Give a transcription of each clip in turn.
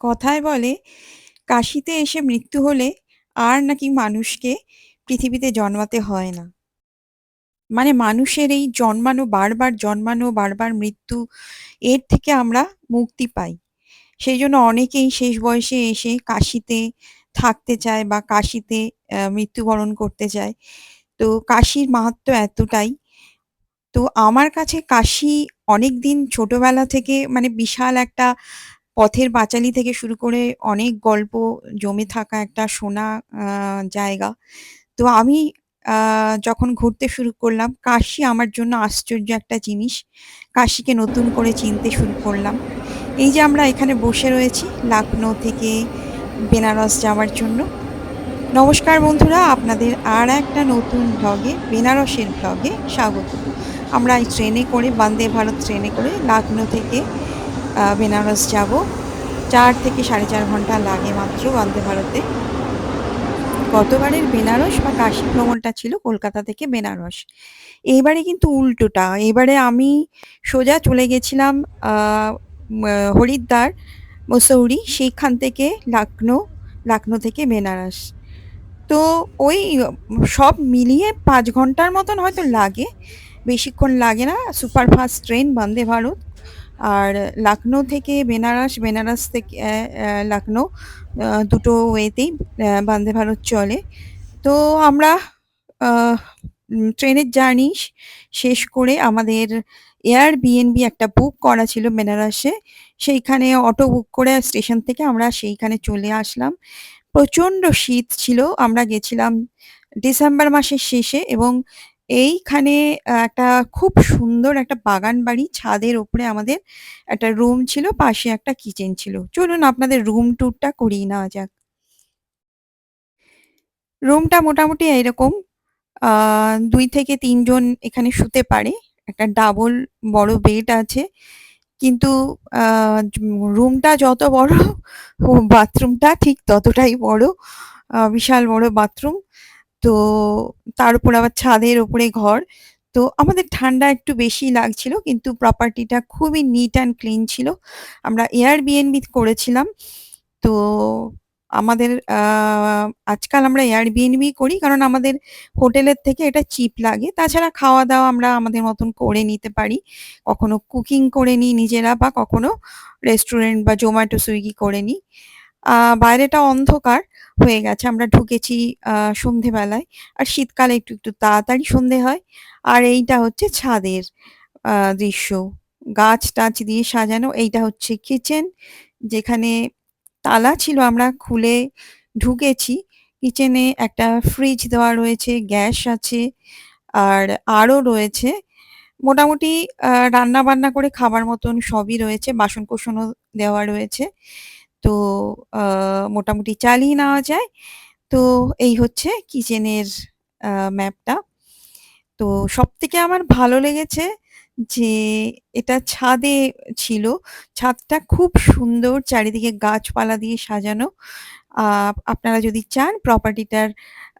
কথায় বলে কাশিতে এসে মৃত্যু হলে আর নাকি মানুষকে পৃথিবীতে জন্মাতে হয় না। মানে মানুষের এই জন্মানো বারবার মৃত্যু, এর থেকে আমরা মুক্তি পাই। সেই জন্য অনেকেই শেষ বয়সে এসে কাশিতে থাকতে চায় বা কাশিতে মৃত্যুবরণ করতে চায়। তো কাশির মাহাত্ম্য এতটাই। তো আমার কাছে কাশি অনেকদিন ছোটবেলা থেকে মানে বিশাল একটা পথের পাঁচালী থেকে শুরু করে অনেক গল্প জমে থাকা একটা শোনা আ জায়গা। তো আমি আ যখন ঘুরতে শুরু করলাম, কাশি আমার জন্য আশ্চর্য একটা জিনিস। কাশিকে নতুন করে চিনতে শুরু করলাম। এই যে আমরা এখানে বসে রয়েছি লখনউ থেকে বেনারস যাওয়ার জন্য। নমস্কার বন্ধুরা, আপনাদের আর একটা নতুন ভ্লগে, বেনারসের ভ্লগে স্বাগত। আমরা এই ট্রেনে করে বন্দে ভারত ট্রেনে করে লখনউ থেকে বেনারস যাবো। ৪ থেকে ৪.৫ ঘন্টা লাগে মাত্র বন্দে ভারতে। গতবারের বেনারস বা কাশী ভ্রমণটা ছিল কলকাতা থেকে বেনারস। এইবারে কিন্তু উল্টোটা। এবারে আমি সোজা চলে গেছিলাম আ মা হরিদ্বার, মুসৌরি, সেইখান থেকে লখনউ, লখনউ থেকে বেনারস। তো ওই সব মিলিয়ে ৫ ঘন্টার মতন হয়তো লাগে। বেশিক্ষণ লাগে না। Superfast train Vande Bharat. আর লখনউ থেকে বেনারস, বেনারস থেকে লখনউ দুটো ওয়েতেই বন্দে ভারত চলে। তো আমরা আহ ট্রেনের জার্নি শেষ করে আমাদের Airbnb একটা বুক করা ছিল বেনারসে। সেইখানে অটো বুক করে স্টেশন থেকে আমরা সেইখানে চলে আসলাম। প্রচণ্ড শীত ছিল। আমরা গেছিলাম ডিসেম্বর মাসের শেষে এবং এইখানে একটা খুব সুন্দর একটা বাগান বাড়ি, ছাদের ওপরে আমাদের একটা রুম ছিল, পাশে একটা কিচেন ছিল। চলুন আপনাদের রুম ট্যুরটা করিয়ে নেওয়া যাক। রুমটা মোটামুটি এইরকম। আ ২ থেকে ৩ জন এখানে শুতে পারে। একটা ডাবল বড় বেড আছে। কিন্তু আ রুমটা যত বড় বাথরুমটা ঠিক ততটাই বড়। বিশাল বড় বাথরুম। তো তার উপর আবার ছাদের উপরে ঘর। তো আমাদের ঠান্ডা একটু বেশিই লাগছিল, কিন্তু প্রপার্টিটা খুবই নিট অ্যান্ড ক্লিন ছিল। আমরা Airbnb করেছিলাম। তো আমাদের আজকাল আমরা Airbnb করি কারণ আমাদের হোটেলের থেকে এটা চিপ লাগে। তাছাড়া খাওয়া-দাওয়া আমরা আমাদের মতন করে নিতে পারি। কখনো কুকিং করে নিই নিজেরা বা কখনো রেস্টুরেন্ট বা Zomato, Swiggy করে নিই। আ বাইরেটা অন্ধকার হয়ে গেছে। আমরা ঢুকেছি আ সন্ধেবেলায়। আর শীতকালে একটু তাড়াতাড়ি সন্ধে হয়। আর এইটা হচ্ছে ছাদের দৃশ্য। গাছ-টাছ দিয়ে সাজানো। এইটা হচ্ছে কিচেন, যেখানে তালা ছিল, আমরা খুলে ঢুকেছি। কিচেনে একটা ফ্রিজ দেওয়া রয়েছে, গ্যাস আছে, আর আরও রয়েছে। মোটামুটি রান্না-বান্না করে খাবার মতন সবই রয়েছে। বাসন-কোসনও দেওয়া রয়েছে। তো আ মোটামুটি চালিয়ে নেওয়া যায়। তো এই হচ্ছে কিচেনের আ ম্যাপটা। তো সবথেকে আমার ভালো লেগেছে যে এটা ছাদে ছিল। ছাদটা খুব সুন্দর, চারিদিকে গাছপালা দিয়ে সাজানো। আ আপনারা যদি চান প্রপার্টিটার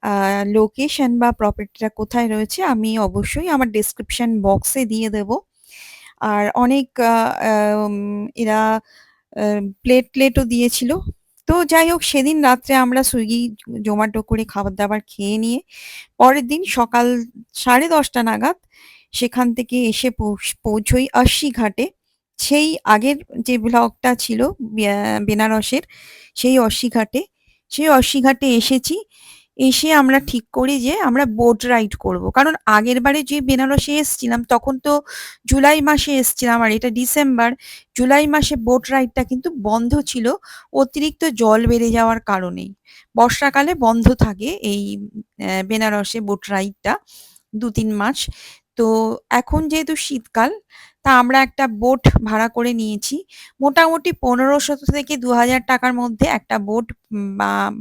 আ লোকেশন বা প্রপার্টিটা কোথায় রয়েছে আমি অবশ্যই আমার ডেসক্রিপশন বক্সে দিয়ে দেব। আর অনেক আম এরা আ প্লেট-টেলও দিয়েছিল। তো যাই হোক, সেদিন রাত্রে আমরা সুইগি, জোমাটো করে খাবার-দাবার খেয়ে নিয়ে পরের দিন সকাল 10:30 নাগাদ সেখান থেকে এসে পৌঁছই আস্সি ঘাটে। সেই আগের যে ভ্লগটা ছিল বেনারসের, সেই অস্সি ঘাটে। সেই অস্সি ঘাটে এসেছি। এসে আমরা ঠিক করি যে আমরা বোট রাইড করব। কারণ আগেরবারে যে বেনারসে এসছিলাম তখন তো জুলাই মাসে এসছিলাম আর এটা ডিসেম্বর। জুলাই মাসে বোট রাইডটা কিন্তু বন্ধ ছিল অতিরিক্ত জল বেড়ে যাওয়ার কারণেই। বর্ষাকালে বন্ধ থাকে এই বেনারসে বোট রাইডটা ২-৩ মাস। তো এখন যেহেতু শীতকাল, তা আমরা একটা বোট ভাড়া করে নিয়েছি। মোটামুটি ১৫০০ থেকে ৳২,০০০ র মধ্যে একটা বোট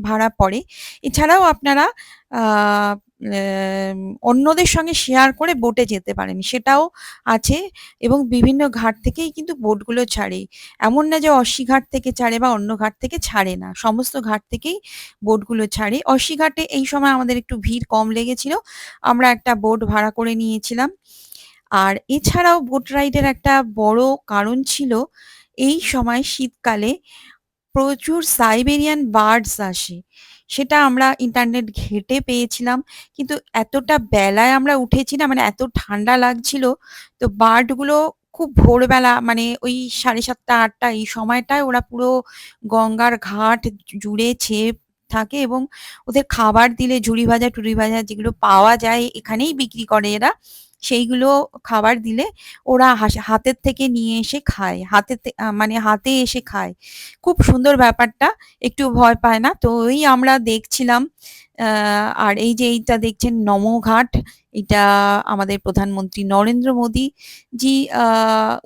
ভাড়া পড়ে। এছাড়াও আপনারা আ অন্যদের সঙ্গে শেয়ার করে বোটে যেতে পারেন, সেটাও আছে। এবং বিভিন্ন ঘাট থেকেই কিন্তু বোটগুলো ছাড়ে। এমন না যে অস্সি ঘাট থেকে ছাড়ে বা অন্য ঘাট থেকে ছাড়ে না। সমস্ত ঘাট থেকেই বোটগুলো ছাড়ে। অস্সি ঘাটে এই সময় আমাদের একটু ভিড় কম লেগেছিল। আমরা একটা বোট ভাড়া করে নিয়েছিলাম। আর এছাড়াও বোট রাইডের একটা বড় কারণ ছিল, এই সময় শীতকালে প্রচুর সাইবেরিয়ান বার্ডস আসে। সেটা আমরা ইন্টারনেট ঘেঁটে পেয়েছিলাম। কিন্তু এতটা বেলায় আমরা উঠেছি না, মানে এত ঠান্ডা লাগছিল। তো বার্ডগুলো খুব ভোরবেলা মানে ওই ৭:৩০ ৮টা এই সময়টায় ওরা পুরো গঙ্গার ঘাট জুড়ে ছেয়ে থাকে এবং ওদের খাবার দিলে ঝুড়ি ভাজা টুরি ভাজা যেগুলো পাওয়া যায় এখানেই বিক্রি করে এরা। সেইগুলো খাবার দিলে ওরা হাতের থেকে নিয়ে এসে খায়। মানে হাতে এসে খায়। খুব সুন্দর ব্যাপারটা। একটু ভয় পায় না। তো ওই আমরা দেখছিলাম। আ আর এই যে এইটা দেখছেন নমো ঘাট, এটা আমাদের প্রধানমন্ত্রী নরেন্দ্র মোদী জি আ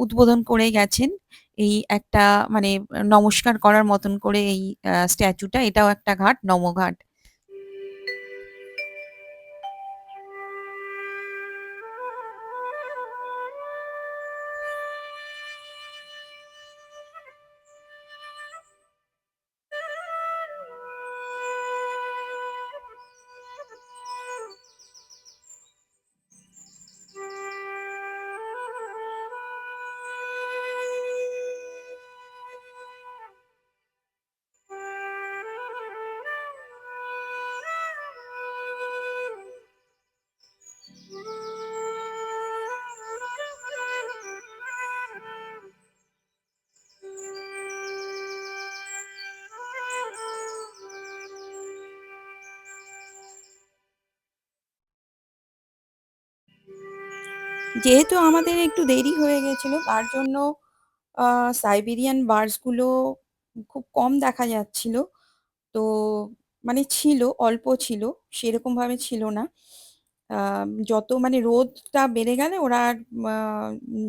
উদ্বোধন করে গেছেন। এই একটা মানে নমস্কার করার মতন করে এই স্ট্যাচুটা, এটাও একটা ঘাট, নমো ঘাট। যেহেতু আমাদের একটু দেরি হয়ে গেছিল তার জন্য আ সাইবেরিয়ান বার্ডস গুলো খুব কম দেখা যাচ্ছিল। তো মানে ছিল, অল্প ছিল, সেরকমভাবে ছিল না। যত মানে রোদটা বেড়ে গেলে ওরা আর মা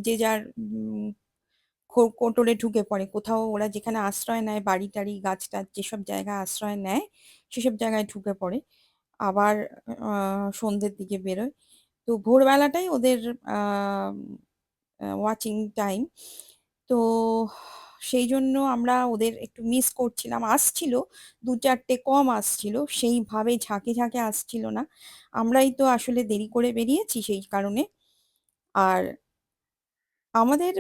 যে যার কোটরে ঢুকে পড়ে। কোথাও ওরা যেখানে আশ্রয় নেয়, বাড়ি-টাড়ি, গাছ-টাছ যেসব জায়গায় আশ্রয় নেয়, সেসব জায়গায় ঢুকে পড়ে। আবার আ সন্ধ্যের দিকে বেরোয়। তো ভোরবেলাটাই ওদের আম ওয়াচিং টাইম। তো সেইজন্য আমরা ওদের একটু মিস করছিলাম। আসছিল ২-৪ টে কম আসছিল। সেইভাবে ঝাঁকে, ঝাঁকে আসছিল না। আমরাই তো আসলে দেরি করে বেরিয়েছি সেই কারণে। আর আমাদের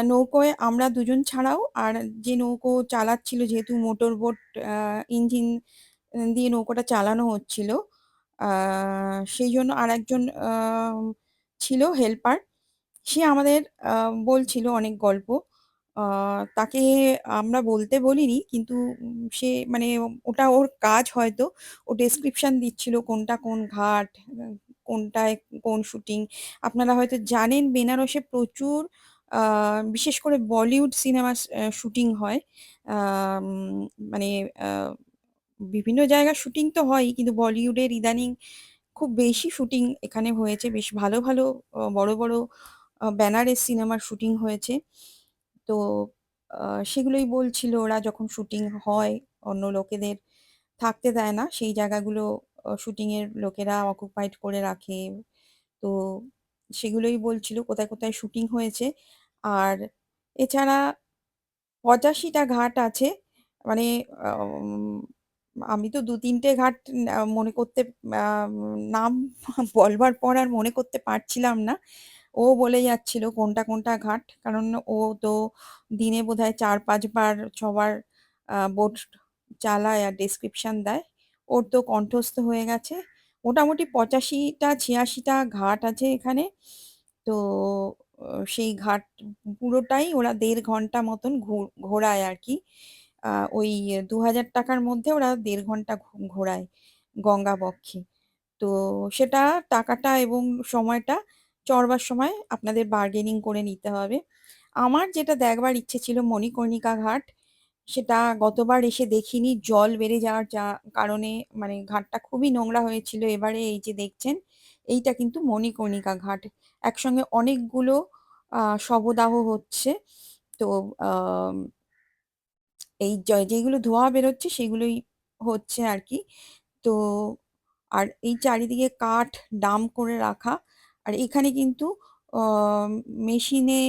নৌকোয় আমরা দুজন ছাড়াও আর যে নৌকো চালাচ্ছিল, যেহেতু মোটর বোট আ ইঞ্জিন দিয়ে নৌকোটা চালানো হচ্ছিল। আ সেইজন্য আরেকজন ছিল হেল্পার। সে আমাদের আ বলছিল অনেক গল্প। আ তাকে আমরা বলতে বলিনি। কিন্তু সে মানে ওটা ওর কাজ হয়তো। ও ডেসক্রিপশন দিচ্ছিল কোনটা কোন ঘাট, কোনটায় কোন শুটিং। আপনারা হয়তো জানেন বেনারসে প্রচুর আ বিশেষ করে বলিউড সিনেমার শুটিং হয়। আম মানে আ বিভিন্ন জায়গার শুটিং তো হয়ই। কিন্তু বলিউডের ইদানিং খুব বেশি শুটিং এখানে হয়েছে। বেশ ভালো, ভালো বড়, বড় বেনারস সিনেমার শুটিং হয়েছে। তো আ সেগুলোই বলছিল, ওরা যখন শুটিং হয় অন্য লোকেদের থাকতে দেয় না। সেই জায়গাগুলো শুটিং এর লোকেরা অকুপাইড করে রাখে। তো সেগুলোই বলছিল কোথায়, কোথায় শুটিং হয়েছে। আর এছাড়া ৮৫ টা ঘাট আছে। মানে আম আমি তো ২-৩ টে ঘাট মনে করতে নাম বলবার পর আর মনে করতে পারছিলাম না। ও বলে যাচ্ছিল কোনটা, কোনটা ঘাট। কারণ ও তো দিনে বোধহয় ৪-৫ বার ৬ বার বোট চালায় আর ডেসক্রিপশন দেয়। ওর তো কণ্ঠস্থ হয়ে গেছে। মোটামুটি ৮৫ টা ৮৬ টা ঘাট আছে এখানে। তো সেই ঘাট পুরোটাই ওরা ১.৫ ঘন্টা মতন ঘোরায় আরকি। আ ওই ৳২,০০০ র মধ্যে ওরা ১.৫ ঘন্টা ঘোরায় গঙ্গা বক্ষে। তো সেটা টাকাটা এবং সময়টা চড়বার সময় আপনাদের বার্গেনিং করে নিতে হবে। আমার যেটা দেখবার ইচ্ছে ছিল মণিকর্ণিকা ঘাট, সেটা গতবার এসে দেখিনি। জল বেড়ে যাওয়ার কারণে মানে ঘাটটা খুবই নোংরা হয়েছিল। এবারে এই যে দেখছেন, এইটা কিন্তু মণিকর্ণিকা ঘাট। একসঙ্গে অনেকগুলো শবদাহ হচ্ছে। তো আম এই যেগুলো ধোঁয়া বেরোচ্ছে সেগুলোই হচ্ছে আরকি। তো আর এই চারিদিকে কাঠ ডাম্প করে রাখা। আর এখানে কিন্তু অ মেশিনে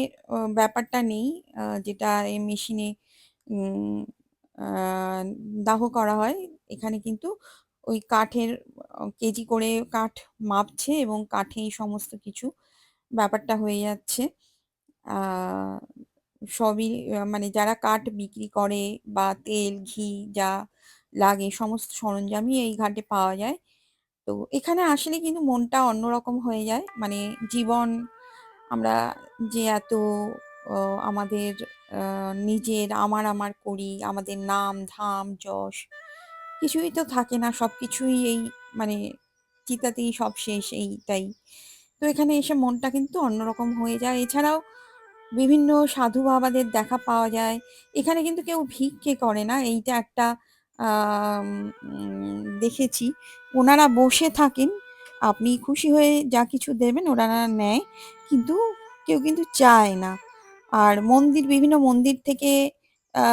ব্যাপারটা নেই। যেটা এই মেশিনে উম আ দাহ করা হয়। এখানে কিন্তু ওই কাঠের কেজি করে কাঠ মাপছে এবং কাঠেই সমস্ত কিছু ব্যাপারটা হয়ে যাচ্ছে। আ সবই মানে যারা কাঠ বিক্রি করে বা তেল, ঘি যা লাগে সমস্ত সরঞ্জামই এই ঘাটে পাওয়া যায়। তো এখানে আসলে কিন্তু মনটা অন্যরকম হয়ে যায়। মানে জীবন আমরা যে এত আমাদের নিজের আমার করি, আমাদের নাম, ধাম, যশ কিছুই তো থাকে না। সবকিছুই এই মানে চিতাতেই সব শেষ এইটাই। তো এখানে এসে মনটা কিন্তু অন্যরকম হয়ে যায়। এছাড়াও বিভিন্ন সাধু বাবাদের দেখা পাওয়া যায়। এখানে কিন্তু কেউ ভিক্ষে করে না। এইটা একটা আম দেখেছি। ওনারা বসে থাকেন। আপনি খুশি হয়ে যা কিছু দেবেন ওনারা নেয়। কিন্তু কেউ কিন্তু চায় না। আর বিভিন্ন মন্দির থেকে আ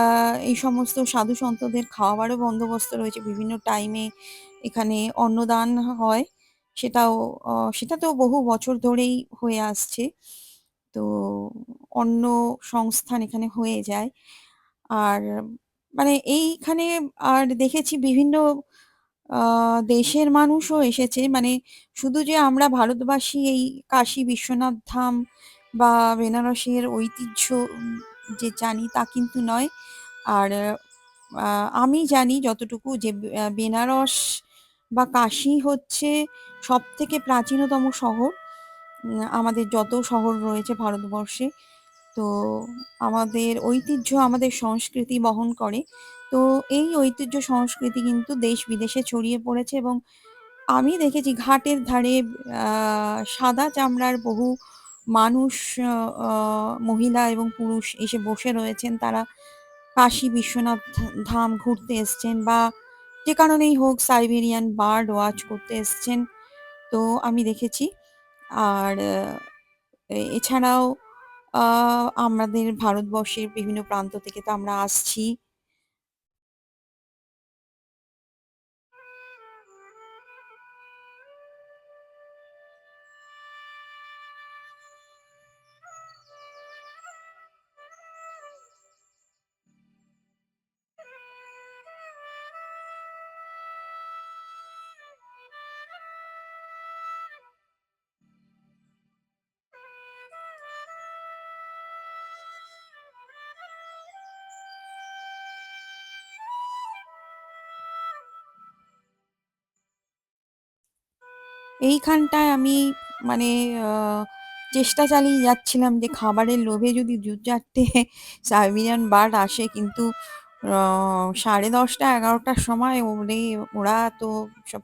এই সমস্ত সাধু সন্তদের খাওয়াবারও বন্দোবস্ত রয়েছে। বিভিন্ন টাইমে এখানে অন্নদান হয়। সেটাও সেটা তো বহু বছর ধরেই হয়ে আসছে। তো অন্ন সংস্থান এখানে হয়ে যায়। আর মানে এইখানে আর দেখেছি বিভিন্ন আ দেশের মানুষও এসেছে। মানে শুধু যে আমরা ভারতবাসী এই কাশী বিশ্বনাথ ধাম বা বেনারসের ঐতিহ্য যে জানি তা কিন্তু নয়। আর আ আমি জানি যতটুকু যে বেনারস বা কাশী হচ্ছে সবথেকে প্রাচীনতম শহর। আমাদের যত শহর রয়েছে ভারতবর্ষে। তো আমাদের ঐতিহ্য, আমাদের সংস্কৃতি বহন করে। তো এই ঐতিহ্য সংস্কৃতি কিন্তু দেশ-বিদেশে ছড়িয়ে পড়েছে এবং আমি দেখেছি ঘাটের ধারে আ সাদা চামড়ার বহু মানুষ আ আ মহিলা এবং পুরুষ এসে বসে রয়েছেন। তারা কাশী বিশ্বনাথ ধাম ঘুরতে এসছেন বা যে কারণেই হোক সাইবেরিয়ান বার্ড ওয়াচ করতে এসছেন। তো আমি দেখেছি। আর এছাড়াও আ আমাদের ভারতবর্ষের বিভিন্ন প্রান্ত থেকে তো আমরা আসছি। এইখানটায় আমি মানে আ চেষ্টা চালিয়ে যাচ্ছিলাম যে খাবারের লোভে যদি ২-৪ টে সাইবেরিয়ান বার্ড আসে কিন্তু আ ১০:৩০ ১১টার সময় ওরা তো সব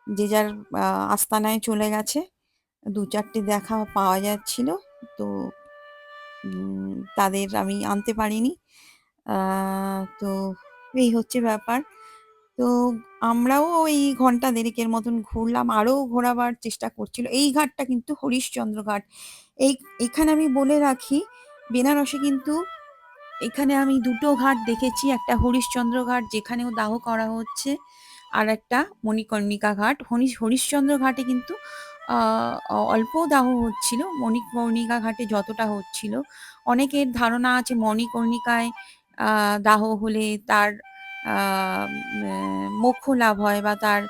যে যার আ আস্তানায় চলে গেছে। ২-৪ টে দেখা পাওয়া যাচ্ছিল। তো তাদের আমি আনতে পারিনি। আ তো এই হচ্ছে ব্যাপার। তো আমরাও ওই ঘন্টা দেড়েকের মতন ঘুরলাম। আরো ঘোরাবার চেষ্টা করছিল। এই ঘাটটা কিন্তু হরিশ্চন্দ্র ঘাট। এই এখানে আমি বলে রাখি, বেনারসে কিন্তু এখানে আমি ২ টো ঘাট দেখেছি। একটা হরিশ্চন্দ্র ঘাট যেখানেও দাহ করা হচ্ছে। আরেকটা মণিকর্ণিকা ঘাট। হরিশ্চন্দ্র ঘাটে কিন্তু আ অল্প দাহ হচ্ছিল। মণিকর্ণিকা ঘাটে যতটা হচ্ছিল। অনেকের ধারণা আছে মণিকর্ণিকায় আ দাহ হলে তার আ ম্যা মোক্ষ লাভ হয় বা তার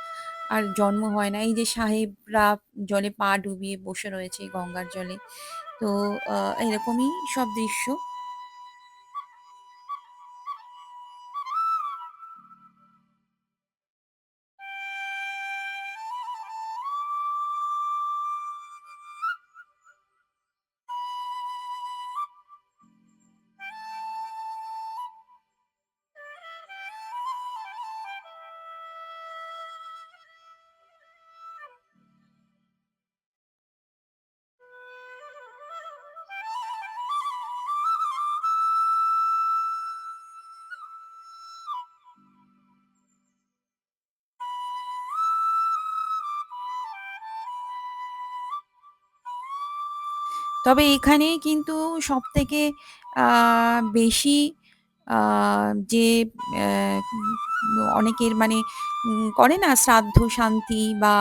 আর জন্ম হয় না। এই যে সাহেবরা জলে পা ডুবিয়ে বসে রয়েছে গঙ্গার জলে। তো আ এরকমই সব দৃশ্য। তবে এখানেই কিন্তু সবথেকে আ বেশি আ যে অনেকের মানে করে না শ্রাদ্ধ শান্তি বা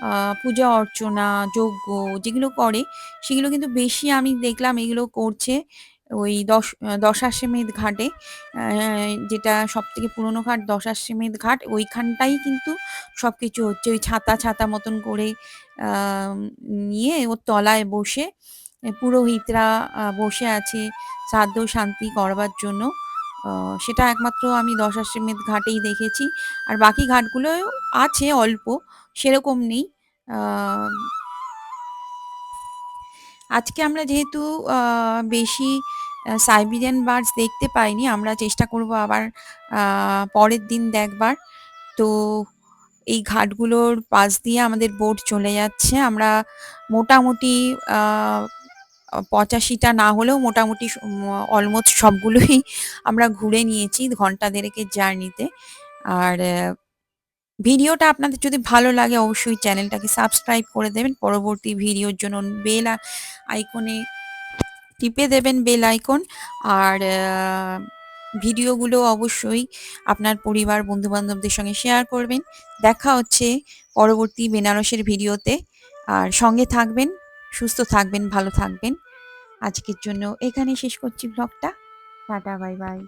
আ পূজা অর্চনা, যজ্ঞ যেগুলো করে সেগুলো কিন্তু বেশি আমি দেখলাম এগুলো করছে ওই দশাশ্বমেধ ঘাটে। যেটা সবথেকে পুরোনো ঘাট দশাশ্বমেধ ঘাট। ওইখানটাই কিন্তু সবকিছু হচ্ছে। ওই ছাতা মতন করে আ নিয়ে ওর তলায় বসে পুরোহিতরা বসে আছে শ্রাদ্ধ শান্তি করবার জন্য। সেটা একমাত্র আমি দশাশ্বমেধ ঘাটেই দেখেছি। আর বাকি ঘাটগুলোও আছে অল্প, সেরকম নেই। আ আজকে আমরা যেহেতু বেশি সাইবেরিয়ান বার্ডস দেখতে পাইনি, আমরা চেষ্টা করব আবার পরের দিন দেখবার। তো এই ঘাটগুলোর পাশ দিয়ে আমাদের বোট চলে যাচ্ছে। আমরা মোটামুটি আ ৮৫ টা না হলেও মোটামুটি অলমোস্ট সবগুলোই আমরা ঘুরে নিয়েছি ঘন্টা দেড়েকের জার্নিতে। আর ভিডিওটা আপনাদের যদি ভালো লাগে অবশ্যই চ্যানেলটাকে সাবস্ক্রাইব করে দেবেন। পরবর্তী ভিডিওর জন্য বেল আইকনে টিপে দেবেন বেল আইকন। আর ভিডিওগুলো অবশ্যই আপনার পরিবার বন্ধু-বান্ধবদের সঙ্গে শেয়ার করবেন। দেখা হচ্ছে পরবর্তী বেনারসের ভিডিওতে। আর সঙ্গে থাকবেন, সুস্থ থাকবেন, ভালো থাকবেন। আজকের জন্য এখানেই শেষ করছি ব্লগটা। Tata bye bye.